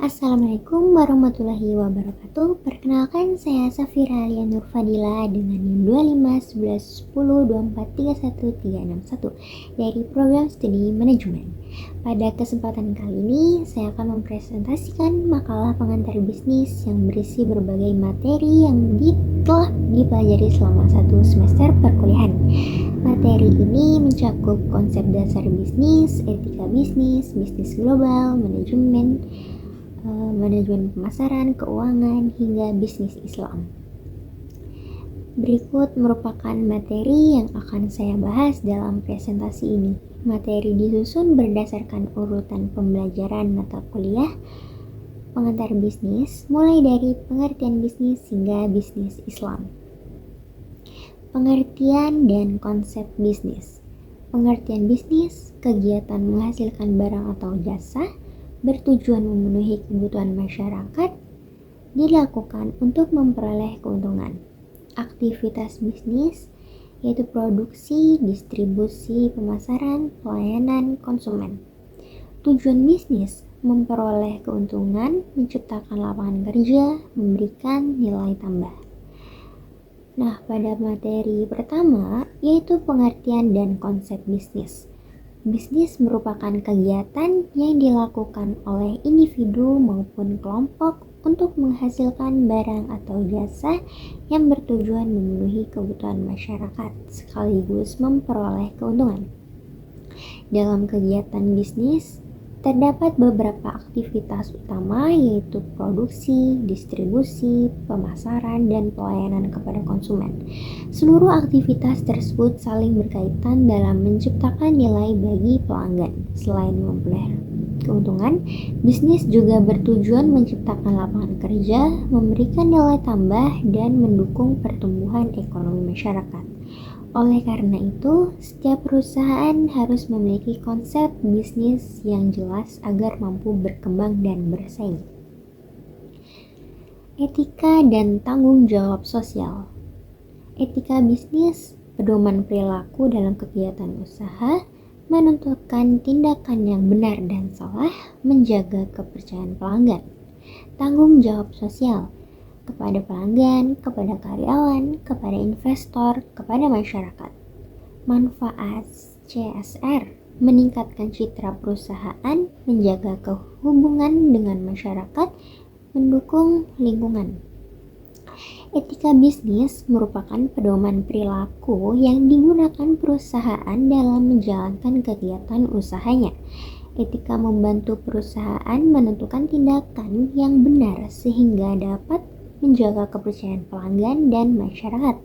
Assalamualaikum warahmatullahi wabarakatuh. Perkenalkan, saya Safira Alia Nur Fadila dengan NIM 251110243131 dari program studi manajemen. Pada kesempatan kali ini, saya akan mempresentasikan makalah pengantar bisnis yang berisi berbagai materi yang telah dipelajari selama satu semester perkuliahan. Materi ini mencakup konsep dasar bisnis, etika bisnis, bisnis global, manajemen pemasaran, keuangan, hingga bisnis Islam. Berikut merupakan materi yang akan saya bahas dalam presentasi ini. Materi disusun berdasarkan urutan pembelajaran mata kuliah pengantar bisnis, mulai dari pengertian bisnis hingga bisnis Islam. Pengertian dan konsep bisnis. Pengertian bisnis, kegiatan menghasilkan barang atau jasa bertujuan memenuhi kebutuhan masyarakat, dilakukan untuk memperoleh keuntungan. Aktivitas bisnis yaitu produksi, distribusi, pemasaran, pelayanan konsumen. Tujuan bisnis memperoleh keuntungan, menciptakan lapangan kerja, memberikan nilai tambah. Nah, pada materi pertama yaitu pengertian dan konsep bisnis. Bisnis merupakan kegiatan yang dilakukan oleh individu maupun kelompok untuk menghasilkan barang atau jasa yang bertujuan memenuhi kebutuhan masyarakat sekaligus memperoleh keuntungan. Dalam kegiatan bisnis, terdapat beberapa aktivitas utama yaitu produksi, distribusi, pemasaran, dan pelayanan kepada konsumen. Seluruh aktivitas tersebut saling berkaitan dalam menciptakan nilai bagi pelanggan. Selain memperoleh keuntungan, bisnis juga bertujuan menciptakan lapangan kerja, memberikan nilai tambah, dan mendukung pertumbuhan ekonomi masyarakat. Oleh karena itu, setiap perusahaan harus memiliki konsep bisnis yang jelas agar mampu berkembang dan bersaing. Etika dan tanggung jawab sosial. Etika bisnis, pedoman perilaku dalam kegiatan usaha, menentukan tindakan yang benar dan salah, menjaga kepercayaan pelanggan. Tanggung jawab sosial, kepada pelanggan, kepada karyawan, kepada investor, kepada masyarakat. Manfaat CSR, meningkatkan citra perusahaan, menjaga kehubungan dengan masyarakat, mendukung lingkungan. Etika bisnis merupakan pedoman perilaku yang digunakan perusahaan dalam menjalankan kegiatan usahanya. Etika membantu perusahaan menentukan tindakan yang benar sehingga dapat menjaga kepercayaan pelanggan dan masyarakat.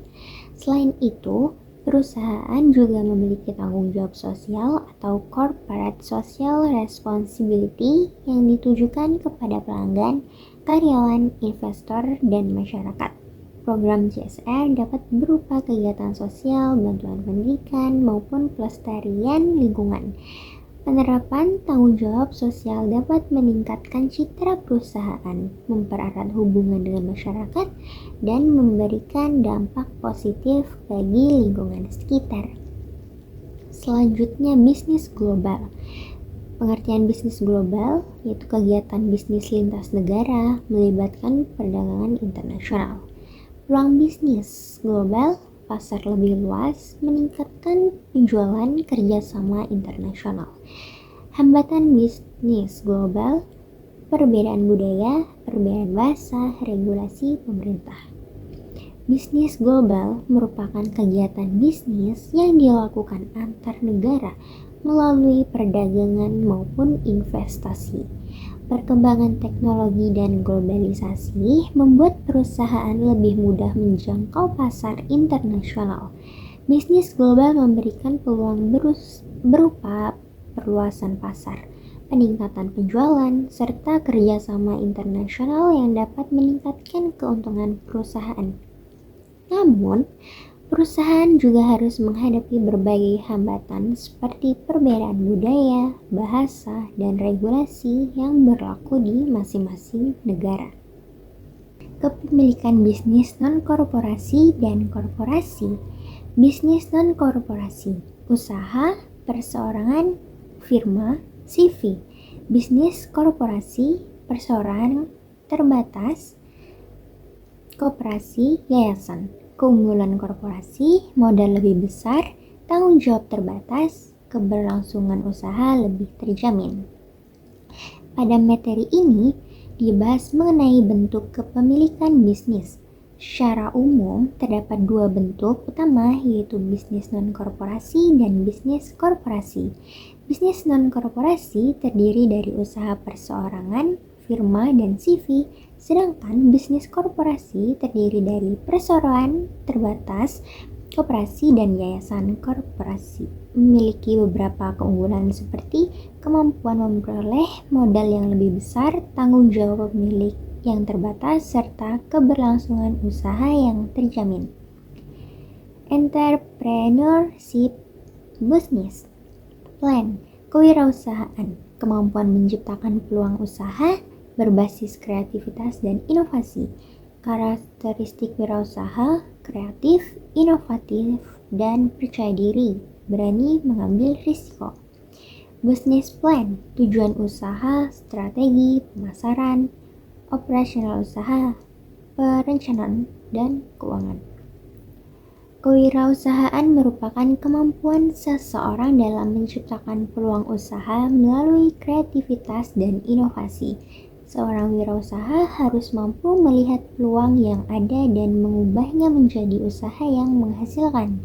Selain itu, perusahaan juga memiliki tanggung jawab sosial atau corporate social responsibility yang ditujukan kepada pelanggan, karyawan, investor, dan masyarakat. Program CSR dapat berupa kegiatan sosial, bantuan pendidikan, maupun pelestarian lingkungan. Penerapan tanggung jawab sosial dapat meningkatkan citra perusahaan, mempererat hubungan dengan masyarakat, dan memberikan dampak positif bagi lingkungan sekitar. Selanjutnya, bisnis global. Pengertian bisnis global yaitu kegiatan bisnis lintas negara melibatkan perdagangan internasional. Peluang bisnis global, pasar lebih luas, meningkatkan penjualan kerjasama internasional. Hambatan bisnis global, perbedaan budaya, perbedaan bahasa, regulasi pemerintah. Bisnis global merupakan kegiatan bisnis yang dilakukan antar negara melalui perdagangan maupun investasi. Perkembangan teknologi dan globalisasi membuat perusahaan lebih mudah menjangkau pasar internasional. Bisnis global memberikan peluang berupa perluasan pasar, peningkatan penjualan, serta kerjasama internasional yang dapat meningkatkan keuntungan perusahaan. Namun, perusahaan juga harus menghadapi berbagai hambatan seperti perbedaan budaya, bahasa, dan regulasi yang berlaku di masing-masing negara. Kepemilikan bisnis non-korporasi dan korporasi. Bisnis non-korporasi, usaha, perseorangan, firma, CV. Bisnis korporasi, perseorangan terbatas, koperasi, yayasan. Keunggulan korporasi, modal lebih besar, tanggung jawab terbatas, keberlangsungan usaha lebih terjamin. Pada materi ini dibahas mengenai bentuk kepemilikan bisnis. Secara umum, terdapat dua bentuk utama, yaitu bisnis non-korporasi dan bisnis korporasi. Bisnis non-korporasi terdiri dari usaha perseorangan, firma, dan CV, sedangkan bisnis korporasi terdiri dari perseroan terbatas, koperasi, dan yayasan korporasi. Memiliki beberapa keunggulan seperti kemampuan memperoleh modal yang lebih besar, tanggung jawab pemilik yang terbatas, serta keberlangsungan usaha yang terjamin. Entrepreneurship business plan, kewirausahaan, kemampuan menciptakan peluang usaha berbasis kreativitas dan inovasi. Karakteristik wirausaha, kreatif, inovatif, dan percaya diri, berani mengambil risiko. Business plan, tujuan usaha, strategi, pemasaran, operasional usaha, perencanaan, dan keuangan. Kewirausahaan merupakan kemampuan seseorang dalam menciptakan peluang usaha melalui kreativitas dan inovasi. Seorang wirausaha harus mampu melihat peluang yang ada dan mengubahnya menjadi usaha yang menghasilkan.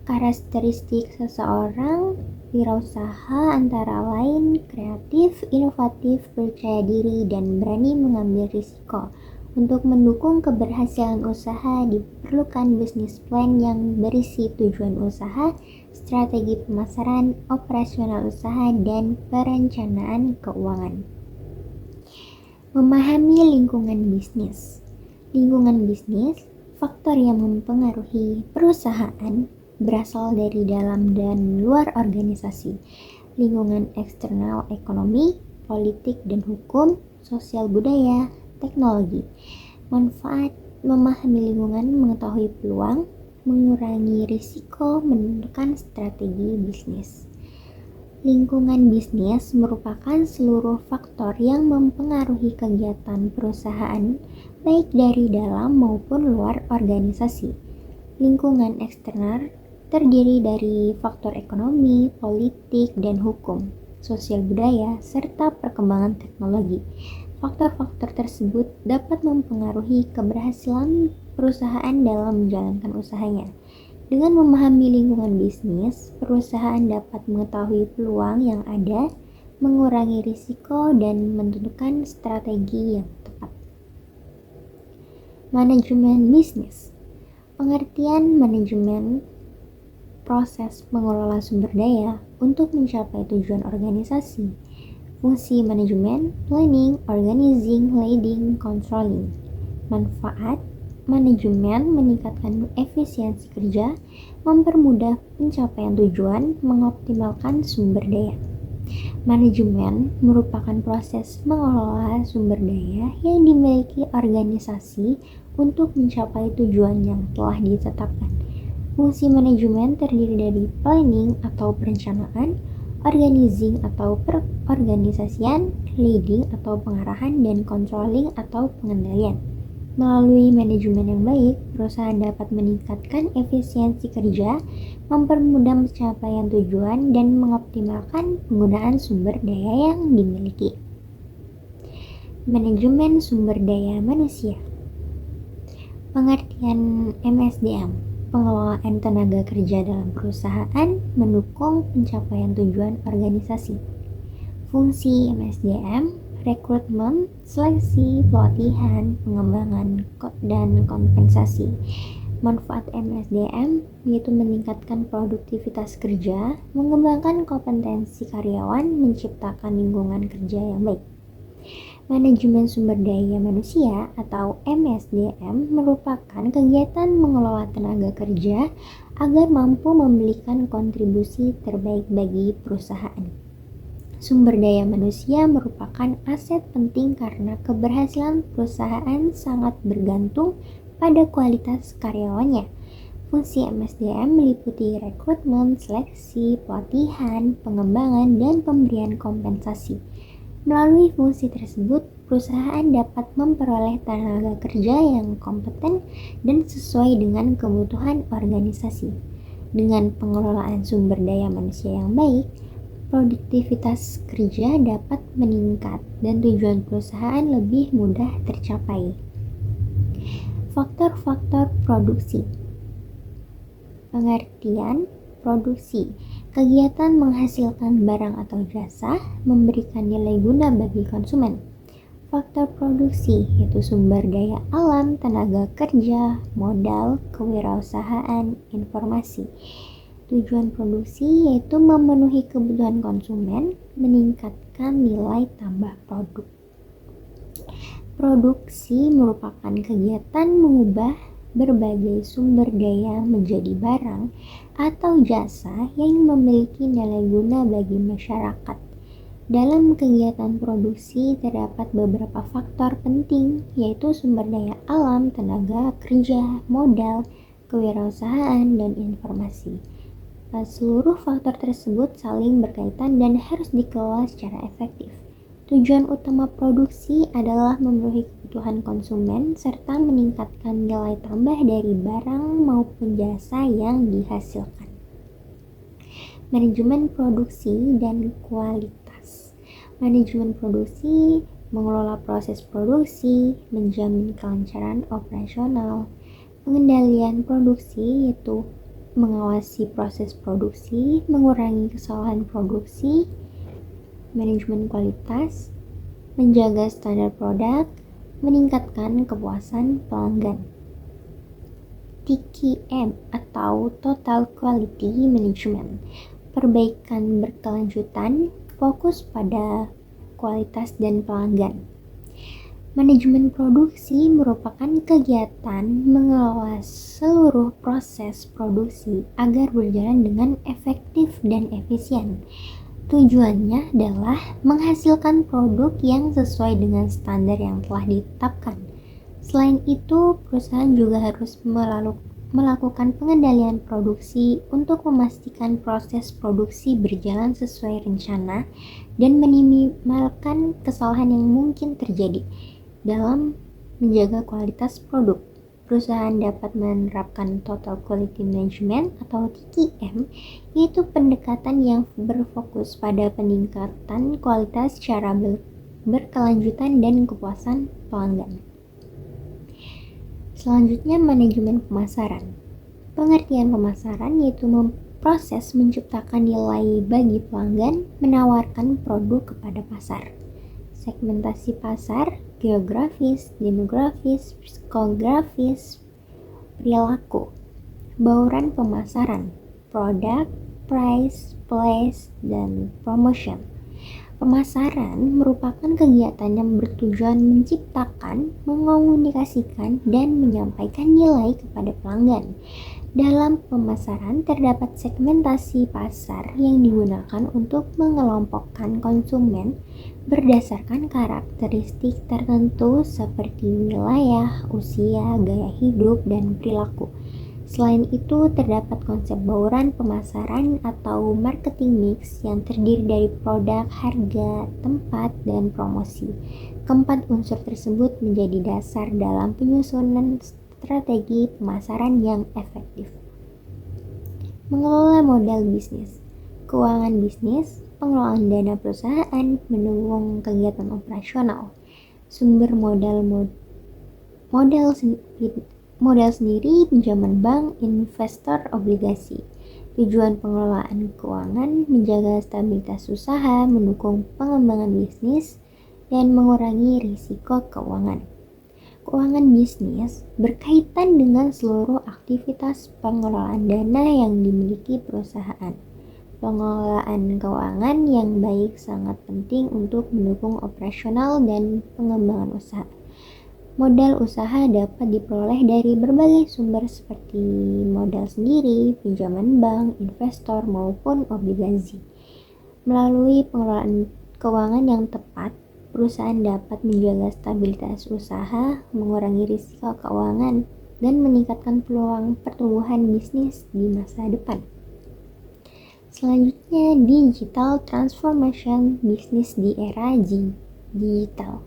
Karakteristik seseorang wirausaha antara lain kreatif, inovatif, percaya diri, dan berani mengambil risiko. Untuk mendukung keberhasilan usaha diperlukan bisnis plan yang berisi tujuan usaha, strategi pemasaran, operasional usaha, dan perencanaan keuangan. Memahami lingkungan bisnis. Lingkungan bisnis, faktor yang mempengaruhi perusahaan berasal dari dalam dan luar organisasi. Lingkungan eksternal ekonomi, politik dan hukum, sosial budaya, teknologi. Manfaat memahami lingkungan, mengetahui peluang, mengurangi risiko, menentukan strategi bisnis. Lingkungan bisnis merupakan seluruh faktor yang mempengaruhi kegiatan perusahaan, baik dari dalam maupun luar organisasi. Lingkungan eksternal terdiri dari faktor ekonomi, politik, dan hukum, sosial budaya, serta perkembangan teknologi. Faktor-faktor tersebut dapat mempengaruhi keberhasilan perusahaan dalam menjalankan usahanya. Dengan memahami lingkungan bisnis, perusahaan dapat mengetahui peluang yang ada, mengurangi risiko, dan menentukan strategi yang tepat. Manajemen bisnis. Pengertian manajemen proses mengelola sumber daya untuk mencapai tujuan organisasi. Fungsi manajemen, planning, organizing, leading, controlling. Manfaat manajemen meningkatkan efisiensi kerja, mempermudah pencapaian tujuan, mengoptimalkan sumber daya. Manajemen merupakan proses mengelola sumber daya yang dimiliki organisasi untuk mencapai tujuan yang telah ditetapkan. Fungsi manajemen terdiri dari planning atau perencanaan, organizing atau perorganisasian, leading atau pengarahan, dan controlling atau pengendalian. Melalui manajemen yang baik, perusahaan dapat meningkatkan efisiensi kerja, mempermudah pencapaian tujuan, dan mengoptimalkan penggunaan sumber daya yang dimiliki. Manajemen sumber daya manusia. Pengertian MSDM. Pengelolaan tenaga kerja dalam perusahaan mendukung pencapaian tujuan organisasi. Fungsi MSDM, rekrutmen, seleksi, pelatihan, pengembangan, dan kompensasi. Manfaat MSDM yaitu meningkatkan produktivitas kerja, mengembangkan kompetensi karyawan, menciptakan lingkungan kerja yang baik. Manajemen sumber daya manusia atau MSDM merupakan kegiatan mengelola tenaga kerja agar mampu memberikan kontribusi terbaik bagi perusahaan. Sumber daya manusia merupakan aset penting karena keberhasilan perusahaan sangat bergantung pada kualitas karyawannya. Fungsi MSDM meliputi rekrutmen, seleksi, pelatihan, pengembangan, dan pemberian kompensasi. Melalui fungsi tersebut, perusahaan dapat memperoleh tenaga kerja yang kompeten dan sesuai dengan kebutuhan organisasi. Dengan pengelolaan sumber daya manusia yang baik, produktivitas kerja dapat meningkat dan tujuan perusahaan lebih mudah tercapai. Faktor-faktor produksi. Pengertian produksi, kegiatan menghasilkan barang atau jasa, memberikan nilai guna bagi konsumen. Faktor produksi yaitu sumber daya alam, tenaga kerja, modal, kewirausahaan, informasi. Tujuan produksi yaitu memenuhi kebutuhan konsumen, meningkatkan nilai tambah produk. Produksi merupakan kegiatan mengubah berbagai sumber daya menjadi barang atau jasa yang memiliki nilai guna bagi masyarakat. Dalam kegiatan produksi terdapat beberapa faktor penting, yaitu sumber daya alam, tenaga kerja, modal, kewirausahaan, dan informasi. Seluruh faktor tersebut saling berkaitan dan harus dikelola secara efektif. Tujuan utama produksi adalah memenuhi kebutuhan konsumen serta meningkatkan nilai tambah dari barang maupun jasa yang dihasilkan. Manajemen produksi dan kualitas. Manajemen produksi mengelola proses produksi, menjamin kelancaran operasional. Pengendalian produksi yaitu mengawasi proses produksi, mengurangi kesalahan produksi. Manajemen kualitas, menjaga standar produk, meningkatkan kepuasan pelanggan. TQM atau Total Quality Management, perbaikan berkelanjutan, fokus pada kualitas dan pelanggan. Manajemen produksi merupakan kegiatan mengelola seluruh proses produksi agar berjalan dengan efektif dan efisien. Tujuannya adalah menghasilkan produk yang sesuai dengan standar yang telah ditetapkan. Selain itu, perusahaan juga harus melakukan pengendalian produksi untuk memastikan proses produksi berjalan sesuai rencana dan meminimalkan kesalahan yang mungkin terjadi. Dalam menjaga kualitas produk, perusahaan dapat menerapkan Total Quality Management atau TQM, yaitu pendekatan yang berfokus pada peningkatan kualitas secara berkelanjutan dan kepuasan pelanggan. Selanjutnya, manajemen pemasaran. Pengertian pemasaran yaitu proses menciptakan nilai bagi pelanggan, menawarkan produk kepada pasar. Segmentasi pasar, geografis, demografis, psikografis, perilaku. Bauran pemasaran, produk, price, place, dan promotion. Pemasaran merupakan kegiatan yang bertujuan menciptakan, mengomunikasikan, dan menyampaikan nilai kepada pelanggan. Dalam pemasaran terdapat segmentasi pasar yang digunakan untuk mengelompokkan konsumen berdasarkan karakteristik tertentu seperti wilayah, usia, gaya hidup, dan perilaku. Selain itu, terdapat konsep bauran pemasaran atau marketing mix yang terdiri dari produk, harga, tempat, dan promosi. Keempat unsur tersebut menjadi dasar dalam penyusunan strategi pemasaran yang efektif. Mengelola modal bisnis. Keuangan bisnis, pengelolaan dana perusahaan, mendukung kegiatan operasional. Sumber modal sendiri, pinjaman bank, investor, obligasi. Tujuan pengelolaan keuangan, menjaga stabilitas usaha, mendukung pengembangan bisnis, dan mengurangi risiko keuangan. Keuangan bisnis berkaitan dengan seluruh aktivitas pengelolaan dana yang dimiliki perusahaan. Pengelolaan keuangan yang baik sangat penting untuk mendukung operasional dan pengembangan usaha. Modal usaha dapat diperoleh dari berbagai sumber seperti modal sendiri, pinjaman bank, investor, maupun obligasi. Melalui pengelolaan keuangan yang tepat, perusahaan dapat menjaga stabilitas usaha, mengurangi risiko keuangan, dan meningkatkan peluang pertumbuhan bisnis di masa depan. Selanjutnya, digital transformation bisnis di era digital.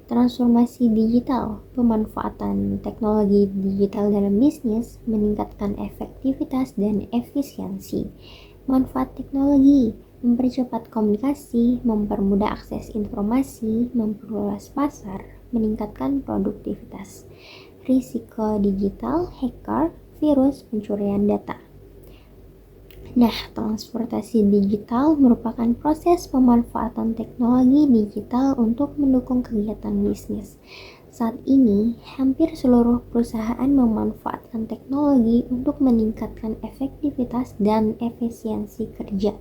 Transformasi digital, pemanfaatan teknologi digital dalam bisnis meningkatkan efektivitas dan efisiensi. Manfaat teknologi mempercepat komunikasi, mempermudah akses informasi, memperluas pasar, meningkatkan produktivitas. Risiko digital, hacker, virus, pencurian data. Nah, transportasi digital merupakan proses pemanfaatan teknologi digital untuk mendukung kegiatan bisnis. Saat ini, hampir seluruh perusahaan memanfaatkan teknologi untuk meningkatkan efektivitas dan efisiensi kerja.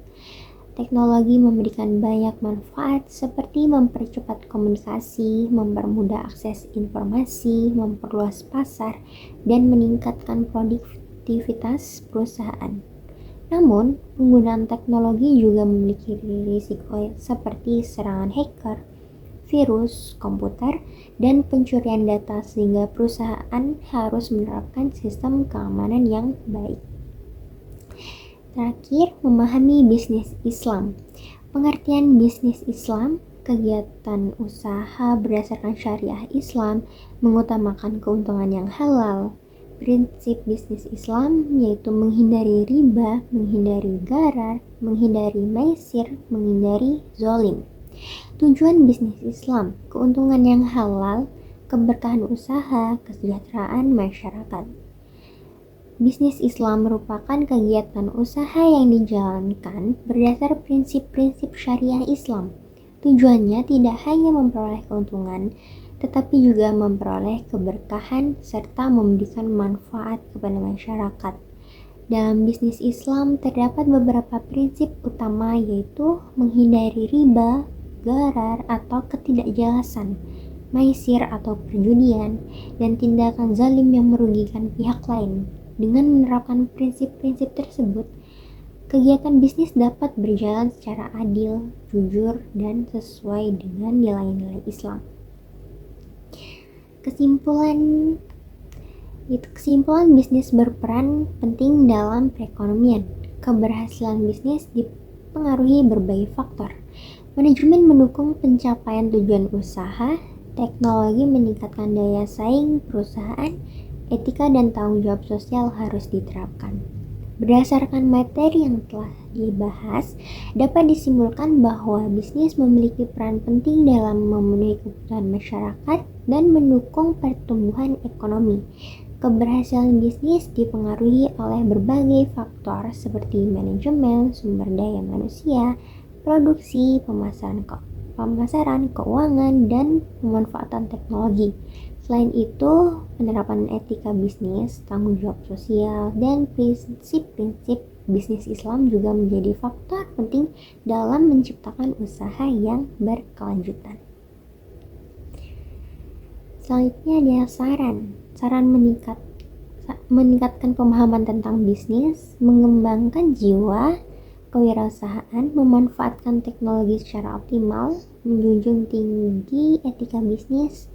Teknologi memberikan banyak manfaat seperti mempercepat komunikasi, mempermudah akses informasi, memperluas pasar, dan meningkatkan produktivitas perusahaan. Namun, penggunaan teknologi juga memiliki risiko seperti serangan hacker, virus komputer, dan pencurian data sehingga perusahaan harus menerapkan sistem keamanan yang baik. Terakhir, memahami bisnis Islam. Pengertian bisnis Islam, kegiatan usaha berdasarkan syariah Islam, mengutamakan keuntungan yang halal. Prinsip bisnis Islam yaitu menghindari riba, menghindari gharar, menghindari maisir, menghindari zolim. Tujuan bisnis Islam, keuntungan yang halal, keberkahan usaha, kesejahteraan masyarakat. Bisnis Islam merupakan kegiatan usaha yang dijalankan berdasar prinsip-prinsip syariah Islam. Tujuannya tidak hanya memperoleh keuntungan, tetapi juga memperoleh keberkahan serta memberikan manfaat kepada masyarakat. Dalam bisnis Islam terdapat beberapa prinsip utama yaitu menghindari riba, gharar atau ketidakjelasan, maisir atau perjudian, dan tindakan zalim yang merugikan pihak lain. Dengan menerapkan prinsip-prinsip tersebut, kegiatan bisnis dapat berjalan secara adil, jujur, dan sesuai dengan nilai-nilai Islam. Kesimpulan bisnis berperan penting dalam perekonomian. Keberhasilan bisnis dipengaruhi berbagai faktor. Manajemen mendukung pencapaian tujuan usaha, teknologi meningkatkan daya saing perusahaan, etika dan tanggung jawab sosial harus diterapkan. Berdasarkan materi yang telah dibahas, dapat disimpulkan bahwa bisnis memiliki peran penting dalam memenuhi kebutuhan masyarakat dan mendukung pertumbuhan ekonomi. Keberhasilan bisnis dipengaruhi oleh berbagai faktor seperti manajemen, sumber daya manusia, produksi, pemasaran, keuangan, dan pemanfaatan teknologi. Selain itu, penerapan etika bisnis, tanggung jawab sosial, dan prinsip-prinsip bisnis Islam juga menjadi faktor penting dalam menciptakan usaha yang berkelanjutan. Selanjutnya ada saran meningkatkan pemahaman tentang bisnis, mengembangkan jiwa kewirausahaan, memanfaatkan teknologi secara optimal, menjunjung tinggi etika bisnis,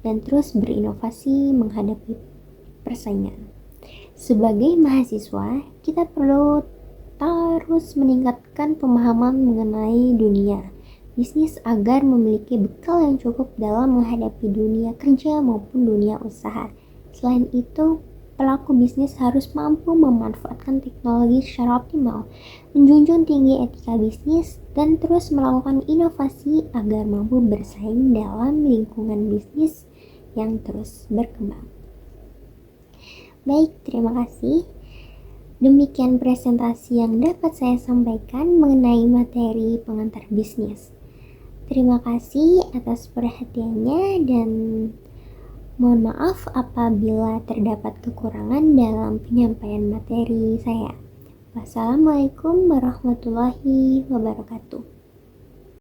dan terus berinovasi menghadapi persaingan. Sebagai mahasiswa, kita perlu terus meningkatkan pemahaman mengenai dunia bisnis agar memiliki bekal yang cukup dalam menghadapi dunia kerja maupun dunia usaha. Selain itu, pelaku bisnis harus mampu memanfaatkan teknologi secara optimal, menjunjung tinggi etika bisnis, dan terus melakukan inovasi agar mampu bersaing dalam lingkungan bisnis yang terus berkembang. Baik, terima kasih. Demikian presentasi yang dapat saya sampaikan mengenai materi pengantar bisnis. Terima kasih atas perhatiannya dan mohon maaf apabila terdapat kekurangan dalam penyampaian materi saya. Wassalamualaikum warahmatullahi wabarakatuh.